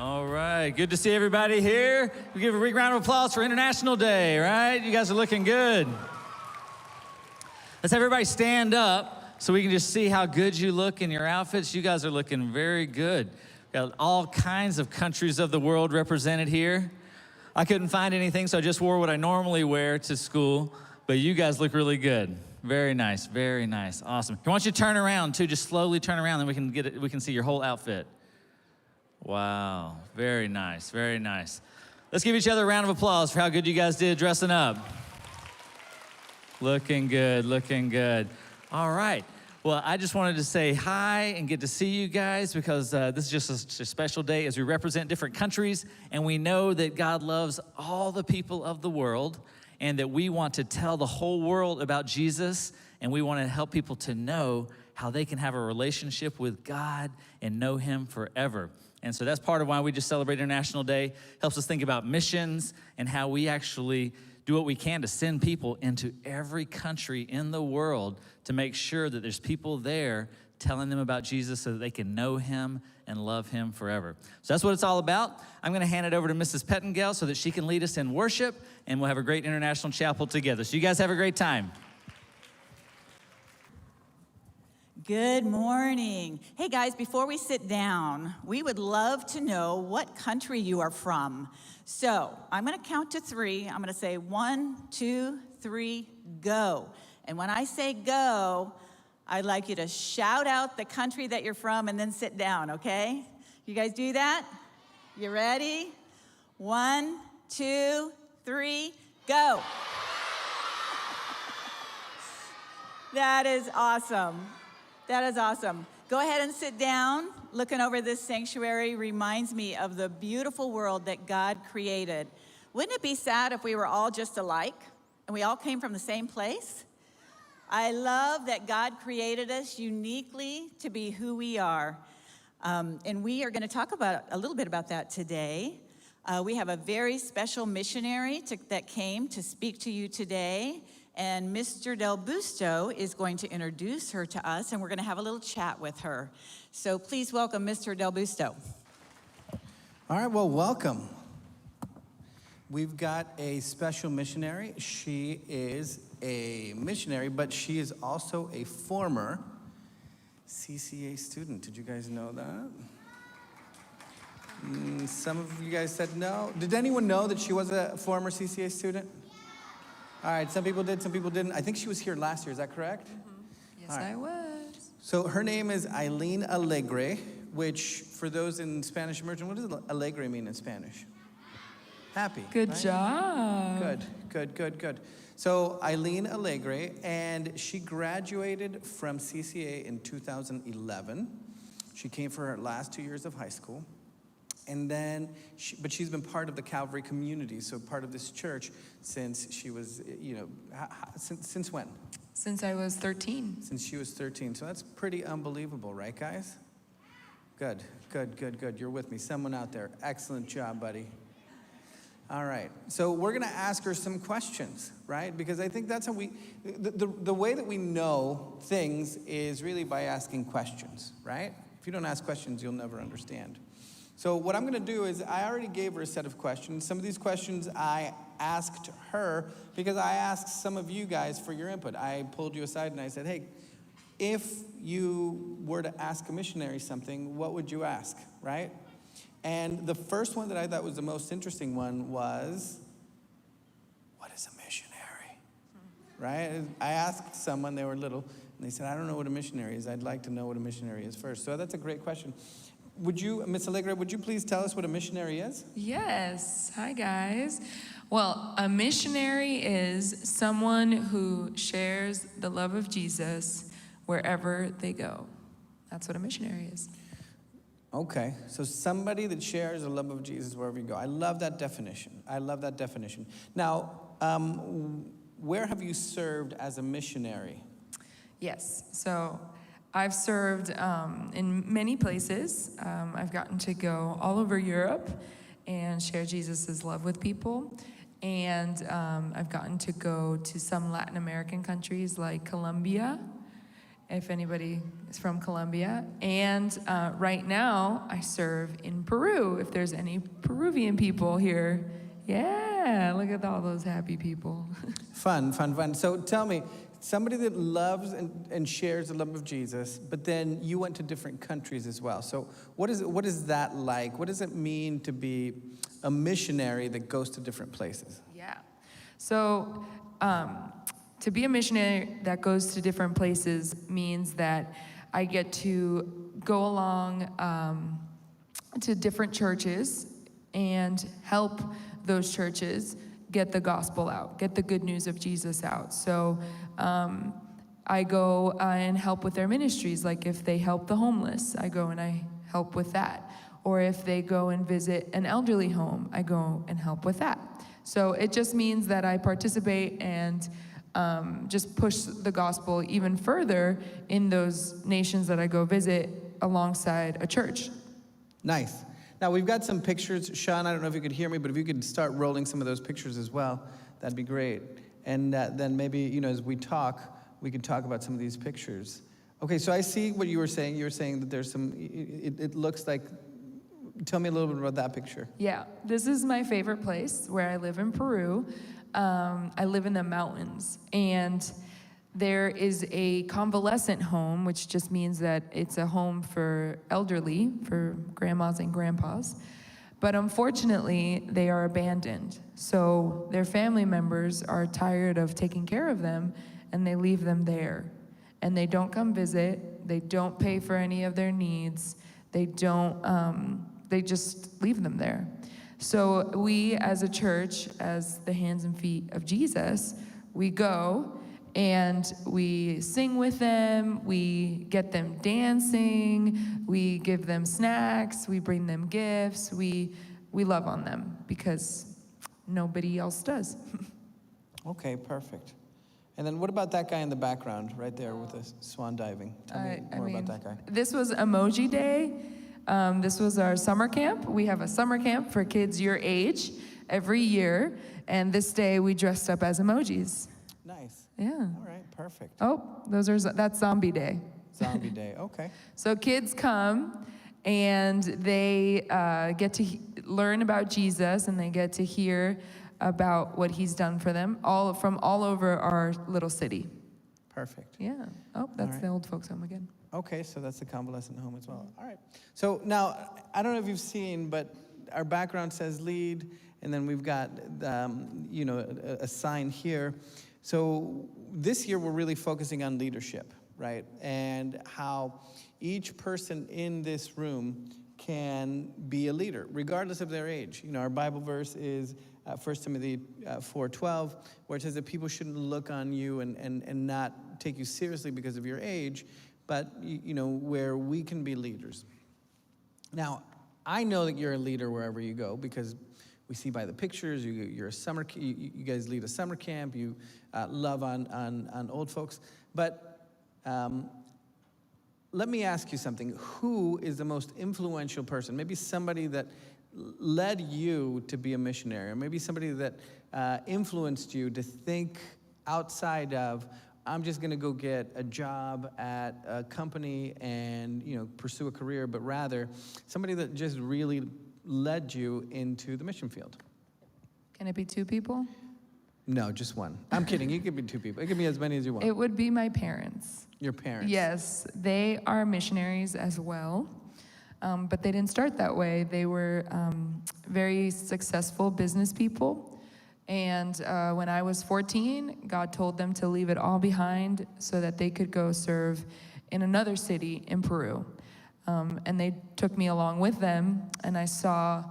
All right, good to see everybody here. We give a big round of applause for International Day, right? You guys are looking good. Let's have everybody stand up so we can just see how good you look in your outfits. You guys are looking very good. Got all kinds of countries of the world represented here. I couldn't find anything, so I just wore what I normally wear to school, but you guys look really good. Very nice, awesome. I want you to turn around too, just slowly turn around, then we can see your whole outfit. Wow, very nice. Let's give each other a round of applause for how good you guys did dressing up. Looking good. All right. Well, I just wanted to say hi and get to see you guys because this is just a special day as we represent different countries, and we know that God loves all the people of the world and that we want to tell the whole world about Jesus, and we want to help people to know how they can have a relationship with God and know Him forever. And so that's part of why we just celebrate International Day. Helps us think about missions and how we actually do what we can to send people into every country in the world to make sure that there's people there telling them about Jesus so that they can know Him and love Him forever. So that's what it's all about. I'm going to hand it over to Mrs. Pettingale so that she can lead us in worship, and we'll have a great International Chapel together. So you guys have a great time. Good morning. Hey guys, before we sit down, we would love to know what country you are from. So I'm going to count to 3. I'm going to say 1, 2, 3, go. And when I say go, I'd like you to shout out the country that you're from and then sit down, okay? You guys do that? You ready? 1, 2, 3, go. That is awesome. Go ahead and sit down. Looking over this sanctuary reminds me of the beautiful world that God created. Wouldn't it be sad if we were all just alike and we all came from the same place? I love that God created us uniquely to be who we are. And we are going to talk about a little bit about that today. We have a very special missionary that came to speak to you today. And Mr. Del Busto is going to introduce her to us, and we're going to have a little chat with her. So please welcome Mr. Del Busto. All right, well, welcome. We've got a special missionary. She is a missionary, but she is also a former CCA student. Did you guys know that? Some of you guys said no. Did anyone know that she was a former CCA student? All right, some people did, some people didn't. I think she was here last year, is that correct? Mm-hmm. Yes, right. I was. So her name is Eileen Alegre, which for those in Spanish immersion, what does alegre mean in Spanish? Happy. Good right? job. Good. So Eileen Alegre, and she graduated from CCA in 2011. She came for her last 2 years of high school. And then, but she's been part of the Calvary community, so part of this church since she was, since when? Since I was 13. Since she was 13. So that's pretty unbelievable, right, guys? Good. You're with me. Someone out there. Excellent job, buddy. All right. So we're going to ask her some questions, right? Because I think that's how the way that we know things is really by asking questions, right? If you don't ask questions, you'll never understand. So what I'm going to do is I already gave her a set of questions. Some of these questions I asked her because I asked some of you guys for your input. I pulled you aside and I said, hey, if you were to ask a missionary something, what would you ask, right? And the first one that I thought was the most interesting one was, what is a missionary, right? I asked someone, they were little, and they said, I don't know what a missionary is. I'd like to know what a missionary is first. So that's a great question. Would you, Miss Alegre, would you please tell us what a missionary is? Yes. Hi, guys. Well, a missionary is someone who shares the love of Jesus wherever they go. That's what a missionary is. Okay, so somebody that shares the love of Jesus wherever you go. I love that definition. Now, where have you served as a missionary? Yes. So I've served in many places. I've gotten to go all over Europe and share Jesus' love with people. And I've gotten to go to some Latin American countries like Colombia if anybody is from Colombia. And right now, I serve in Peru, if there's any Peruvian people here. Yeah, look at all those happy people. Fun. So tell me, somebody that loves and shares the love of Jesus, but then you went to different countries as well. So what is that like? What does it mean to be a missionary that goes to different places? Yeah. So to be a missionary that goes to different places means that I get to go along to different churches and help those churches get the gospel out, get the good news of Jesus out. So I go and help with their ministries. Like if they help the homeless, I go and I help with that. Or if they go and visit an elderly home, I go and help with that. So it just means that I participate and just push the gospel even further in those nations that I go visit alongside a church. Nice. Now, we've got some pictures. Sean, I don't know if you could hear me, but if you could start rolling some of those pictures as well, that'd be great. And then maybe, as we talk, we could talk about some of these pictures. Okay, so I see what you were saying. You were saying that there's some, it looks like, tell me a little bit about that picture. Yeah, this is my favorite place where I live in Peru. I live in the mountains, and there is a convalescent home, which just means that it's a home for elderly, for grandmas and grandpas. But unfortunately, they are abandoned. So their family members are tired of taking care of them, and they leave them there. And they don't come visit. They don't pay for any of their needs. They just leave them there. So we, as a church, as the hands and feet of Jesus, we go and we sing with them, we get them dancing, we give them snacks, we bring them gifts, we love on them because nobody else does. Okay, perfect. And then what about that guy in the background right there with the swan diving? Tell me more about that guy. This was Emoji Day. This was our summer camp. We have a summer camp for kids your age every year, and this day we dressed up as emojis. Nice. Yeah. All right, perfect. Oh, that's Zombie Day. Zombie Day, okay. So kids come and they get to learn about Jesus, and they get to hear about what he's done for them, from all over our little city. Perfect. Yeah. Oh, that's right. the old folks home again. Okay, so that's the convalescent home as well. All right. So now, I don't know if you've seen, but our background says lead, and then we've got, a sign here. So this year we're really focusing on leadership, right? And how each person in this room can be a leader, regardless of their age. Our Bible verse is 1 Timothy 4:12, where it says that people shouldn't look on you and not take you seriously because of your age, but, where we can be leaders. Now, I know that you're a leader wherever you go because we see by the pictures, you're you guys lead a summer camp, you love on old folks. But let me ask you something. Who is the most influential person? Maybe somebody that led you to be a missionary, or maybe somebody that influenced you to think outside of, I'm just going to go get a job at a company and, pursue a career, but rather somebody that just really led you into the mission field. Can it be two people? No, just one. I'm kidding. You could be two people. It could be as many as you want. It would be my parents. Your parents. Yes, they are missionaries as well, but they didn't start that way. They were very successful business people. And when I was 14, God told them to leave it all behind so that they could go serve in another city in Peru. And they took me along with them, and I saw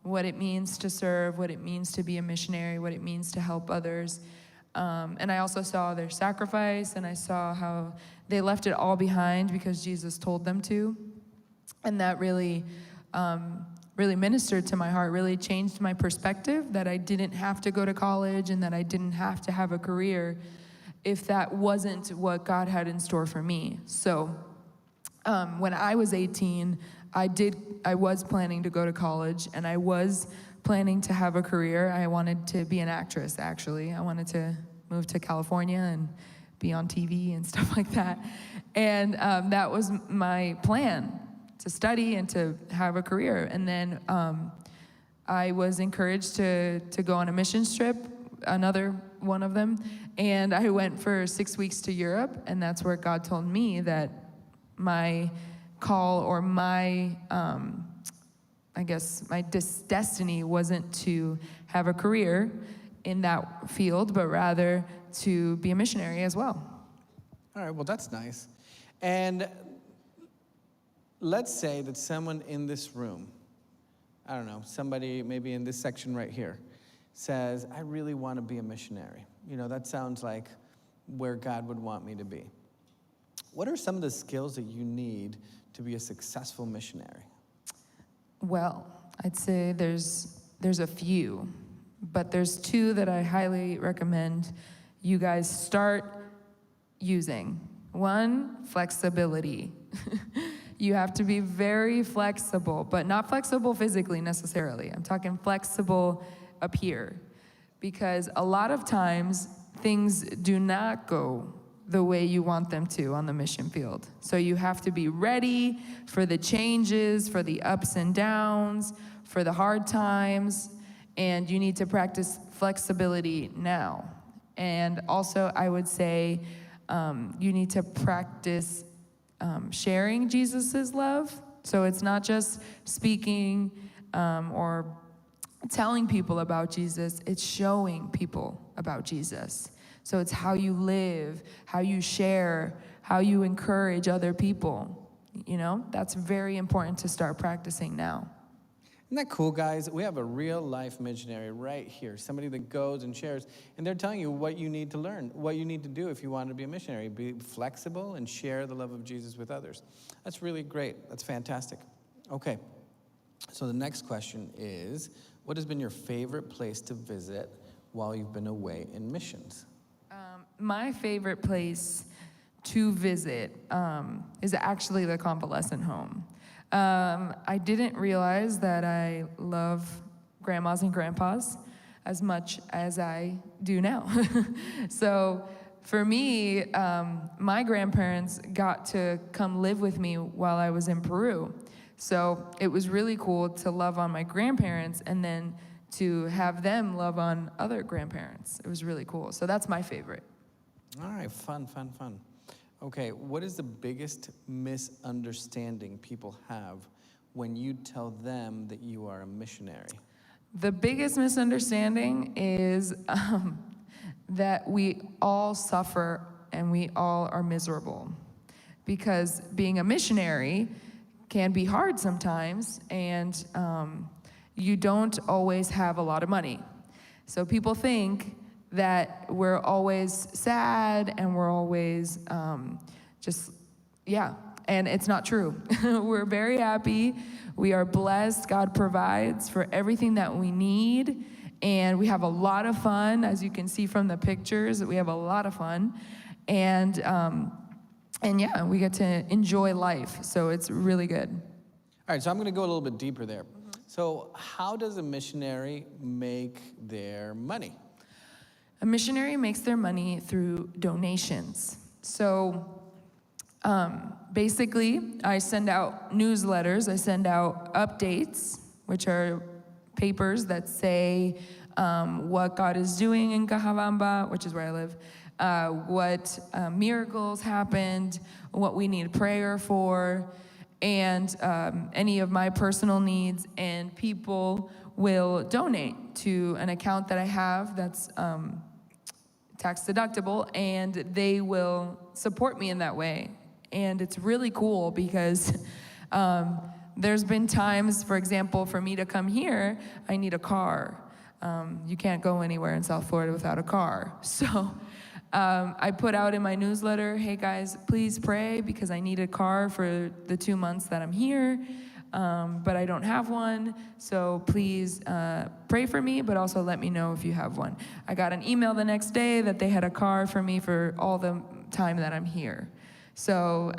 what it means to serve, what it means to be a missionary, what it means to help others. And I also saw their sacrifice, and I saw how they left it all behind because Jesus told them to. And that really ministered to my heart, really changed my perspective, that I didn't have to go to college and that I didn't have to have a career if that wasn't what God had in store for me. So when I was 18, I was planning to go to college, and I was planning to have a career. I wanted to be an actress, actually. I wanted to move to California and be on TV and stuff like that. And that was my plan, to study and to have a career. And then I was encouraged to go on a missions trip, another one of them. And I went for 6 weeks to Europe, and that's where God told me that my call, or my, I guess, my destiny wasn't to have a career in that field, but rather to be a missionary as well. All right, well, that's nice. And let's say that someone in this room, I don't know, somebody maybe in this section right here, says, I really want to be a missionary. You know, that sounds like where God would want me to be. What are some of the skills that you need to be a successful missionary? Well, I'd say there's a few, but there's two that I highly recommend you guys start using. One, flexibility. You have to be very flexible, but not flexible physically necessarily. I'm talking flexible up here, because a lot of times things do not go the way you want them to on the mission field. So you have to be ready for the changes, for the ups and downs, for the hard times, and you need to practice flexibility now. And also, I would say you need to practice sharing Jesus's love. So it's not just speaking or telling people about Jesus, it's showing people about Jesus. So it's how you live, how you share, how you encourage other people. You know, that's very important to start practicing now. Isn't that cool, guys? We have a real life missionary right here, somebody that goes and shares, and they're telling you what you need to learn, what you need to do if you want to be a missionary. Be flexible and share the love of Jesus with others. That's really great. That's fantastic. Okay, so the next question is, what has been your favorite place to visit while you've been away in missions? My favorite place to visit is actually the convalescent home. I didn't realize that I love grandmas and grandpas as much as I do now. So for me, my grandparents got to come live with me while I was in Peru. So it was really cool to love on my grandparents and then to have them love on other grandparents. It was really cool. So that's my favorite. All right, fun. Okay, what is the biggest misunderstanding people have when you tell them that you are a missionary? The biggest misunderstanding is that we all suffer and we all are miserable. Because being a missionary can be hard sometimes, and you don't always have a lot of money. So people think that we're always sad and we're always and it's not true. We're very happy. We are blessed. God provides for everything that we need, and we have a lot of fun. As you can see from the pictures, we have a lot of fun, and we get to enjoy life, so it's really good. All right, so I'm going to go a little bit deeper there. So how does a missionary make their money? A missionary makes their money through donations. So basically, I send out newsletters, I send out updates, which are papers that say what God is doing in Cahabamba, which is where I live, what miracles happened, what we need prayer for, and any of my personal needs, and people will donate to an account that I have that's tax deductible, and they will support me in that way. And it's really cool because there's been times, for example, for me to come here, I need a car. You can't go anywhere in South Florida without a car. So I put out in my newsletter, hey guys, please pray because I need a car for the 2 months that I'm here. But I don't have one, so please pray for me, but also let me know if you have one. I got an email the next day that they had a car for me for all the time that I'm here. So,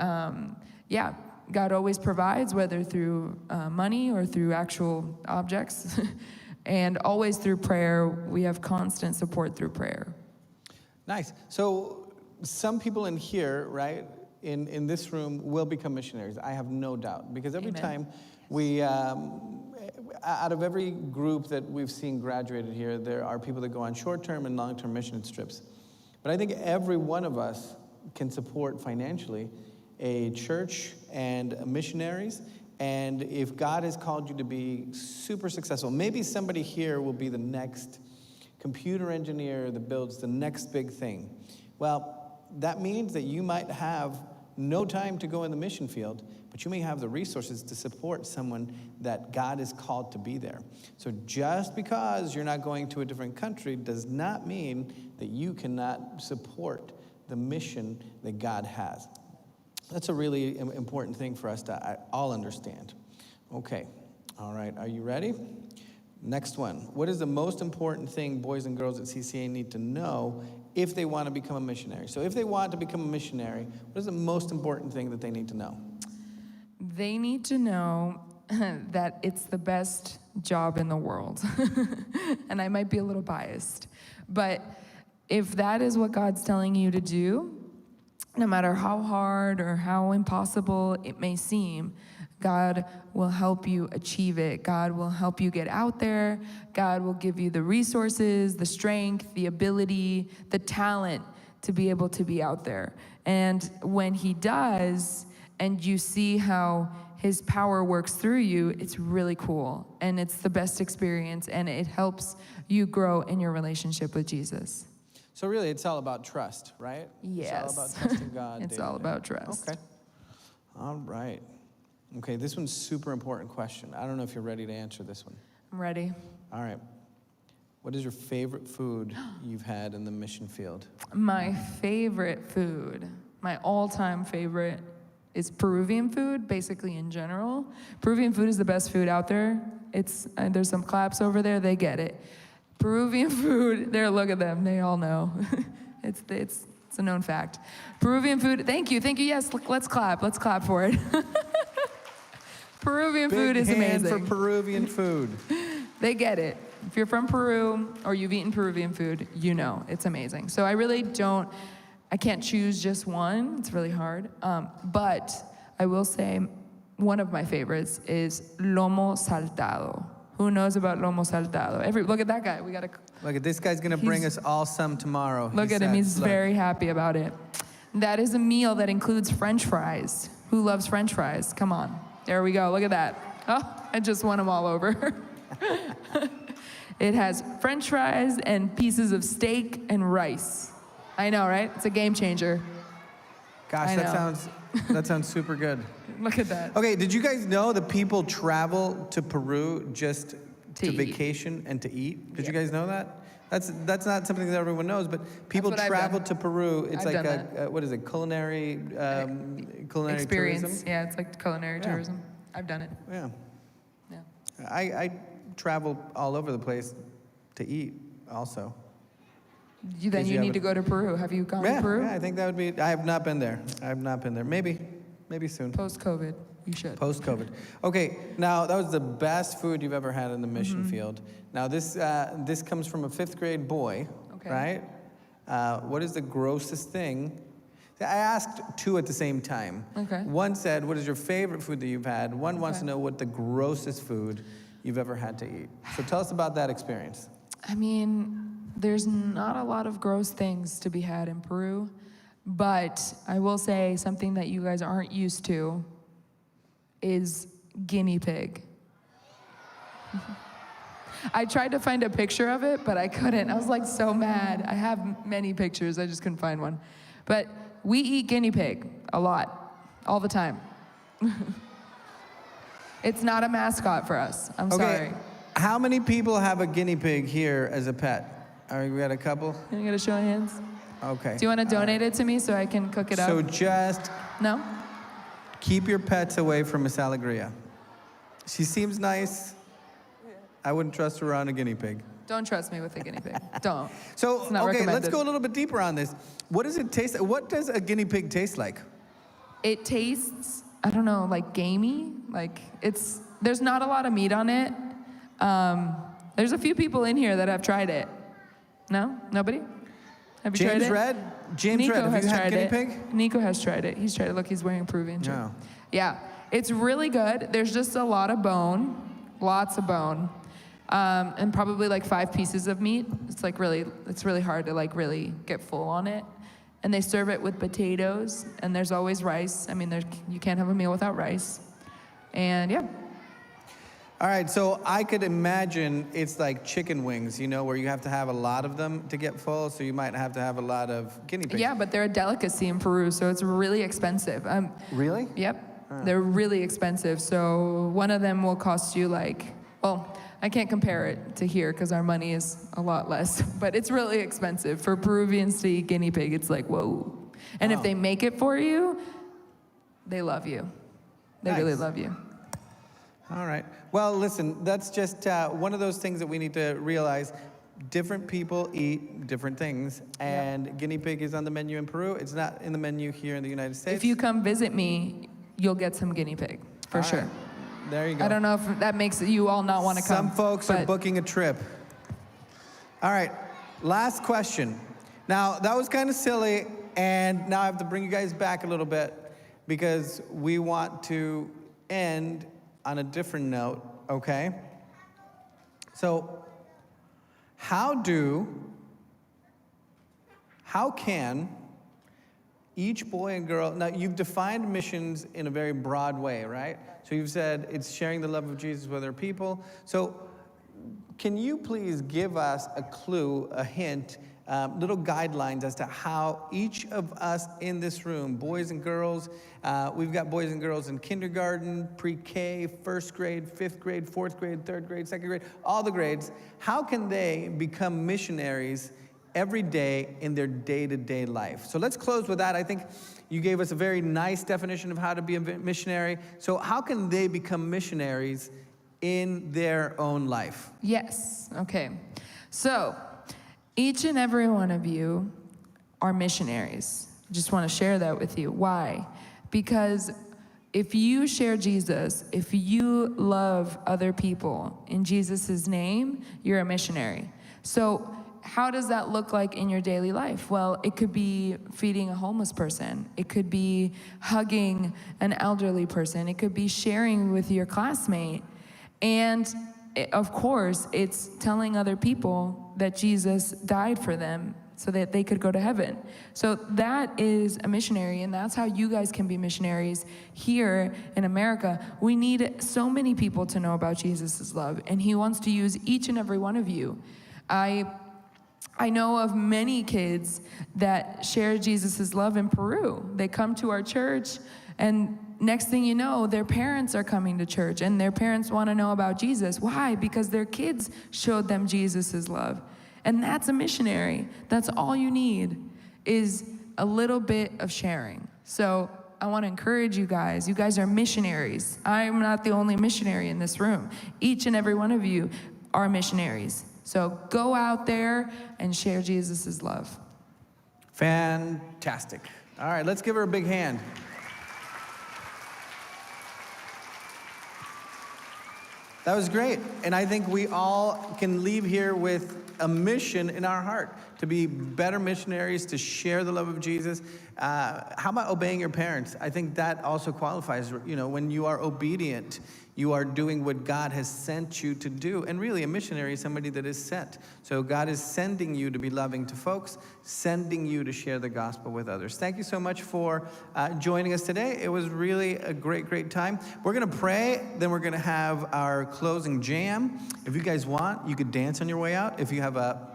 God always provides, whether through money or through actual objects, and always through prayer. We have constant support through prayer. Nice. So some people in here, right, in this room will become missionaries. I have no doubt. Because every Amen. time we, out of every group that we've seen graduated here, there are people that go on short-term and long-term mission trips. But I think every one of us can support financially a church and missionaries. And if God has called you to be super successful, maybe somebody here will be the next computer engineer that builds the next big thing. Well, that means that you might have no time to go in the mission field, but you may have the resources to support someone that God has called to be there. So just because you're not going to a different country does not mean that you cannot support the mission that God has. That's a really important thing for us to all understand. Okay, all right, are you ready? Next one. What is the most important thing boys and girls at CCA need to know if they want to become a missionary? So if they want to become a missionary, what is the most important thing that they need to know? They need to know that it's the best job in the world. And I might be a little biased, but if that is what God's telling you to do, no matter how hard or how impossible it may seem, God will help you achieve it. God will help you get out there. God will give you the resources, the strength, the ability, the talent to be able to be out there. And when He does, and you see how His power works through you, it's really cool. And it's the best experience, and it helps you grow in your relationship with Jesus. So really, it's all about trust, right? Yes. It's all about trusting God. It's all about trust. Okay. All right. Okay, this one's super important question. I don't know if you're ready to answer this one. I'm ready. All right. What is your favorite food you've had in the mission field? My favorite food, my all-time favorite, is Peruvian food, basically in general. Peruvian food is the best food out there. There's some claps over there, they get it. Peruvian food, there, look at them, they all know. It's a known fact. Peruvian food, thank you, yes, let's clap for it. Peruvian food is amazing. Big hand for Peruvian food. They get it. If you're from Peru or you've eaten Peruvian food, you know it's amazing. So I can't choose just one, it's really hard. But I will say one of my favorites is lomo saltado. Who knows about lomo saltado? Look at that guy. Look at this guy's gonna bring us all some tomorrow. Look at him. He's very happy about it. That is a meal that includes French fries. Who loves French fries? Come on. There we go. Look at that. Oh, I just won them all over. It has French fries and pieces of steak and rice. I know, right? It's a game changer. Gosh, that sounds super good. Look at that. Okay, did you guys know that people travel to Peru just to vacation and to eat? Did you guys know that? That's not something that everyone knows, but people travel to Peru. It's like what is it? Culinary experience. tourism. Yeah, it's like culinary tourism. I've done it. Yeah. Yeah. I travel all over the place to eat also. You need to go to Peru. Have you gone to Peru? Yeah, I think that would be. I have not been there. Maybe soon. Post-COVID, you should. Post-COVID. Okay, now that was the best food you've ever had in the mission field. Now this comes from a 5th grade boy, right? What is the grossest thing? I asked 2 at the same time. Okay. One said, what is your favorite food that you've had? One wants to know what the grossest food you've ever had to eat. So tell us about that experience. I mean, there's not a lot of gross things to be had in Peru, but I will say something that you guys aren't used to is guinea pig. I tried to find a picture of it, but I couldn't. I was like so mad. I have many pictures, I just couldn't find one. But we eat guinea pig a lot, all the time. It's not a mascot for us. I'm sorry. How many people have a guinea pig here as a pet? All right, we got a couple. Can you get a show of hands? Okay. Do you want to donate it to me so I can cook it up? So just No? keep your pets away from Miss Alegria. She seems nice. I wouldn't trust her around a guinea pig. Don't trust me with a guinea pig. Don't. So, It's not okay, let's recommended. go a little bit deeper on this. What does it taste like? What does a guinea pig taste like? It tastes, I don't know, like gamey. There's not a lot of meat on it. There's a few people in here that have tried it. No? Nobody? Have you tried James it? Red? James Nico Red, have has you had tried guinea it. pig? Nico has tried it. He's tried it. Look, he's wearing a Peruvian shirt. No. Yeah, it's really good. There's just a lot of bone, lots of bone, and probably like 5 pieces of meat. It's really hard to like really get full on it. And they serve it with potatoes, and there's always rice. I mean, you can't have a meal without rice. And yeah. All right, so I could imagine it's like chicken wings, you know, where you have to have a lot of them to get full, so you might have to have a lot of guinea pigs. Yeah, but they're a delicacy in Peru, so it's really expensive. Really? Yep, they're really expensive. So one of them will cost you I can't compare it to here because our money is a lot less, but it's really expensive. For Peruvians to eat guinea pig, it's like, whoa. And if they make it for you, they love you. They really love you. All right. Well, listen, that's just one of those things that we need to realize. Different people eat different things, and guinea pig is on the menu in Peru. It's not in the menu here in the United States. If you come visit me, you'll get some guinea pig, for sure. Right. There you go. I don't know if that makes you all not want to come. Some folks are booking a trip. All right, last question. Now, that was kind of silly, and now I have to bring you guys back a little bit because we want to end on a different note, okay? So, how can each boy and girl, now you've defined missions in a very broad way, right? So you've said it's sharing the love of Jesus with other people. So can you please give us a clue, a hint, little guidelines as to how each of us in this room, boys and girls, we've got boys and girls in kindergarten, pre-K, first grade, 5th grade, 4th grade, 3rd grade, 2nd grade, all the grades, how can they become missionaries every day in their day-to-day life? So let's close with that. I think you gave us a very nice definition of how to be a missionary. So how can they become missionaries in their own life? Yes, okay. So each and every one of you are missionaries. I just want to share that with you. Why? Because if you share Jesus, if you love other people in Jesus' name, you're a missionary. So how does that look like in your daily life? Well, it could be feeding a homeless person. It could be hugging an elderly person. It could be sharing with your classmate. And of course, it's telling other people that Jesus died for them so that they could go to heaven. So that is a missionary, and that's how you guys can be missionaries here in America. We need so many people to know about Jesus' love, and he wants to use each and every one of you. I know of many kids that share Jesus' love in Peru. They come to our church, and next thing you know, their parents are coming to church, and their parents want to know about Jesus. Why? Because their kids showed them Jesus' love. And that's a missionary. That's all you need is a little bit of sharing. So I want to encourage you guys. You guys are missionaries. I'm not the only missionary in this room. Each and every one of you are missionaries. So go out there and share Jesus' love. Fantastic. All right, let's give her a big hand. That was great. And I think we all can leave here with a mission in our heart to be better missionaries, to share the love of Jesus. How about obeying your parents? I think that also qualifies. You know, when you are obedient, you are doing what God has sent you to do. And really, a missionary is somebody that is sent. So God is sending you to be loving to folks, sending you to share the gospel with others. Thank you so much for joining us today. It was really a great, great time. We're going to pray, then we're going to have our closing jam. If you guys want, you could dance on your way out. If you have a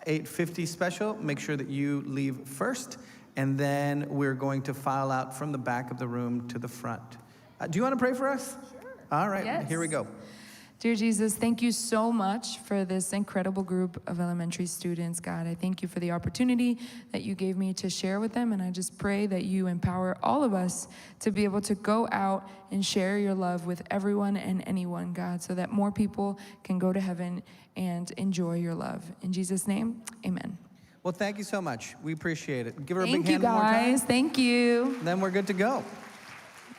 8:50 special, make sure that you leave first, and then we're going to file out from the back of the room to the front. Do you want to pray for us? Sure. All right, Yes. Here we go. Dear Jesus, thank you so much for this incredible group of elementary students, God. I thank you for the opportunity that you gave me to share with them, and I just pray that you empower all of us to be able to go out and share your love with everyone and anyone, God, so that more people can go to heaven and enjoy your love. In Jesus' name, amen. Well, thank you so much. We appreciate it. Give her a Thank big you, hand one more time. guys. Thank you. Then we're good to go.